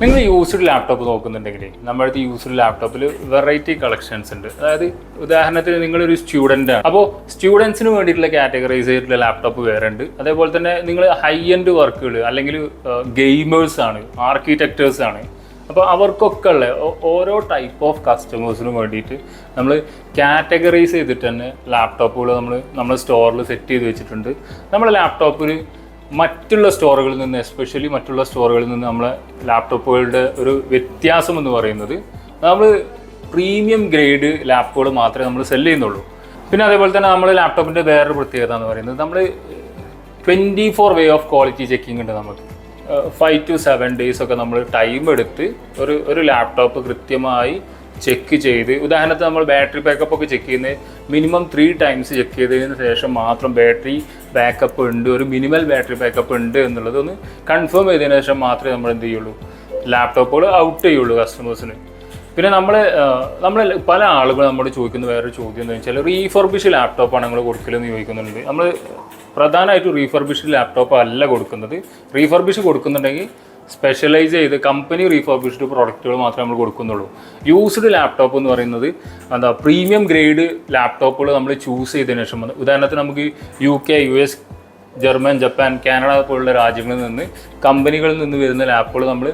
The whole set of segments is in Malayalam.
നിങ്ങൾ യൂസ്ഡ് ലാപ്ടോപ്പ് നോക്കുന്നുണ്ടെങ്കിൽ നമ്മുടെ അടുത്ത് യൂസ്ഡ് ലാപ്ടോപ്പിൽ വെറൈറ്റി കളക്ഷൻസ് ഉണ്ട്. അതായത് ഉദാഹരണത്തിന് നിങ്ങളൊരു സ്റ്റുഡൻ്റ് ആണ്, അപ്പോൾ സ്റ്റുഡൻസിന് വേണ്ടിയിട്ടുള്ള കാറ്റഗറൈസ് ചെയ്തിട്ടുള്ള ലാപ്ടോപ്പ് വേറെ ഉണ്ട്. അതേപോലെ തന്നെ നിങ്ങൾ ഹൈ എൻഡ് വർക്കുകൾ അല്ലെങ്കിൽ ഗെയിമേഴ്സ് ആണ്, ആർക്കിടെക്റ്റേഴ്സ് ആണ്, അപ്പോൾ അവർക്കൊക്കെ ഉള്ള ഓരോ ടൈപ്പ് ഓഫ് കസ്റ്റമേഴ്സിനും വേണ്ടിയിട്ട് നമ്മൾ കാറ്റഗറൈസ് ചെയ്തിട്ട് തന്നെ ലാപ്ടോപ്പുകൾ നമ്മൾ സ്റ്റോറിൽ സെറ്റ് ചെയ്ത് വെച്ചിട്ടുണ്ട്. നമ്മുടെ ലാപ്ടോപ്പിൽ മറ്റുള്ള സ്റ്റോറുകളിൽ നിന്ന്, എസ്പെഷ്യലി മറ്റുള്ള സ്റ്റോറുകളിൽ നിന്ന് നമ്മളെ ലാപ്ടോപ്പുകളുടെ ഒരു വ്യത്യാസം എന്ന് പറയുന്നത് നമ്മൾ പ്രീമിയം ഗ്രേഡ് ലാപ്പുകൾ മാത്രമേ നമ്മൾ സെല് ചെയ്യുന്നുള്ളൂ. പിന്നെ അതേപോലെ തന്നെ നമ്മൾ ലാപ്ടോപ്പിൻ്റെ വേറൊരു പ്രത്യേകത എന്ന് പറയുന്നത് നമ്മൾ 24 വേ ഓഫ് ക്വാളിറ്റി ചെക്കിംഗ് ഉണ്ട്. നമുക്ക് 5 to 7 days ഒക്കെ നമ്മൾ ടൈം എടുത്ത് ഒരു ലാപ്ടോപ്പ് കൃത്യമായി ചെക്ക് ചെയ്ത്, ഉദാഹരണത്തിന് നമ്മൾ ബാറ്ററി ബാക്കപ്പ് ഒക്കെ ചെക്ക് ചെയ്യുന്നത് മിനിമം 3 times ചെക്ക് ചെയ്തതിന് ശേഷം മാത്രം ബാറ്ററി ബാക്കപ്പ് ഉണ്ട്, ഒരു മിനിമൽ ബാറ്ററി ബാക്കപ്പ് ഉണ്ട് എന്നുള്ളത് ഒന്ന് കൺഫേം ചെയ്തതിന് ശേഷം മാത്രമേ നമ്മൾ എന്ത് ചെയ്യുള്ളൂ, ലാപ്ടോപ്പുകൾ ഔട്ട് ചെയ്യുള്ളൂ കസ്റ്റമേഴ്സിന്. പിന്നെ നമ്മൾ പല ആളുകൾ നമ്മോട് ചോദിക്കുന്ന വേറൊരു ചോദ്യം എന്താ വെച്ചാൽ, റീഫർബിഷ് ലാപ്ടോപ്പാണ് നിങ്ങൾ കൊടുക്കലെന്ന് ചോദിക്കുന്നുണ്ട്. നമ്മൾ പ്രധാനമായിട്ടും റീഫർബിഷ്ഡ് ലാപ്ടോപ്പ് അല്ല കൊടുക്കുന്നത്. റീഫർബിഷ് കൊടുക്കുന്നുണ്ടെങ്കിൽ സ്പെഷ്യലൈസ് ചെയ്ത് കമ്പനി റീഫർബിഷ്ഡ് പ്രോഡക്റ്റുകൾ മാത്രമേ നമ്മൾ കൊടുക്കുന്നുള്ളൂ. യൂസ്ഡ് ലാപ്ടോപ്പ് എന്ന് പറയുന്നത് പ്രീമിയം ഗ്രേഡ് ലാപ്ടോപ്പുകൾ നമ്മൾ ചൂസ് ചെയ്തതിനു ശേഷം, ഉദാഹരണത്തിന് നമുക്ക് UK, US, German, Japan, Canada പോലുള്ള രാജ്യങ്ങളിൽ നിന്ന്, കമ്പനികളിൽ നിന്ന് വരുന്ന ലാപ്പുകൾ നമ്മൾ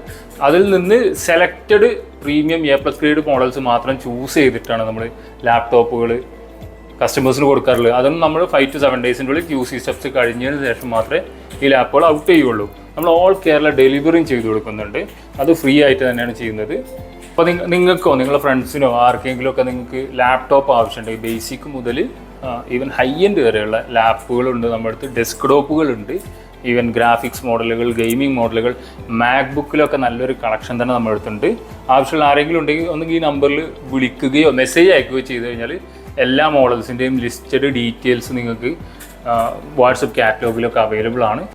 അതിൽ നിന്ന് selected premium A+ grade models മാത്രം ചൂസ് ചെയ്തിട്ടാണ് നമ്മൾ ലാപ്ടോപ്പുകൾ കസ്റ്റമേഴ്സിന് കൊടുക്കാറുള്ളത്. അതൊന്നും നമ്മൾ 5 to 7 days ഉള്ളിൽ QC സ്റ്റെപ്സ് കഴിഞ്ഞതിന് ശേഷം മാത്രമേ ഈ ലാപ്പുകൾ ഔട്ട് ചെയ്യുള്ളൂ. നമ്മൾ ഓൾ കേരള ഡെലിവറിയും ചെയ്തു കൊടുക്കുന്നുണ്ട്. അത് ഫ്രീ ആയിട്ട് തന്നെയാണ് ചെയ്യുന്നത്. അപ്പോൾ നിങ്ങൾക്കോ നിങ്ങളുടെ ഫ്രണ്ട്സിനോ ആർക്കെങ്കിലും ഒക്കെ നിങ്ങൾക്ക് ലാപ്ടോപ്പ് ആവശ്യമുണ്ടെങ്കിൽ ബേസിക് മുതൽ ഈവൻ ഹൈ എൻഡ് വരെയുള്ള ലാപ്പുകളുണ്ട് നമ്മുടെ അടുത്ത്. ഡെസ്ക്ടോപ്പുകളുണ്ട്, ഈവൻ ഗ്രാഫിക്സ് മോഡലുകൾ, ഗെയിമിംഗ് മോഡലുകൾ, മാക്ബുക്കിലൊക്കെ നല്ലൊരു കളക്ഷൻ തന്നെ നമ്മുടെ അടുത്തുണ്ട്. ആവശ്യമുള്ള ആരെങ്കിലും ഉണ്ടെങ്കിൽ ഒന്നെങ്കിൽ ഈ നമ്പറിൽ വിളിക്കുകയോ മെസ്സേജ് അയക്കുകയോ ചെയ്ത് കഴിഞ്ഞാൽ എല്ലാ മോഡൽസിൻ്റെയും ലിസ്റ്റഡ് ഡീറ്റെയിൽസ് നിങ്ങൾക്ക് വാട്സപ്പ് കാറ്റലോഗിലൊക്കെ അവൈലബിൾ ആണ്.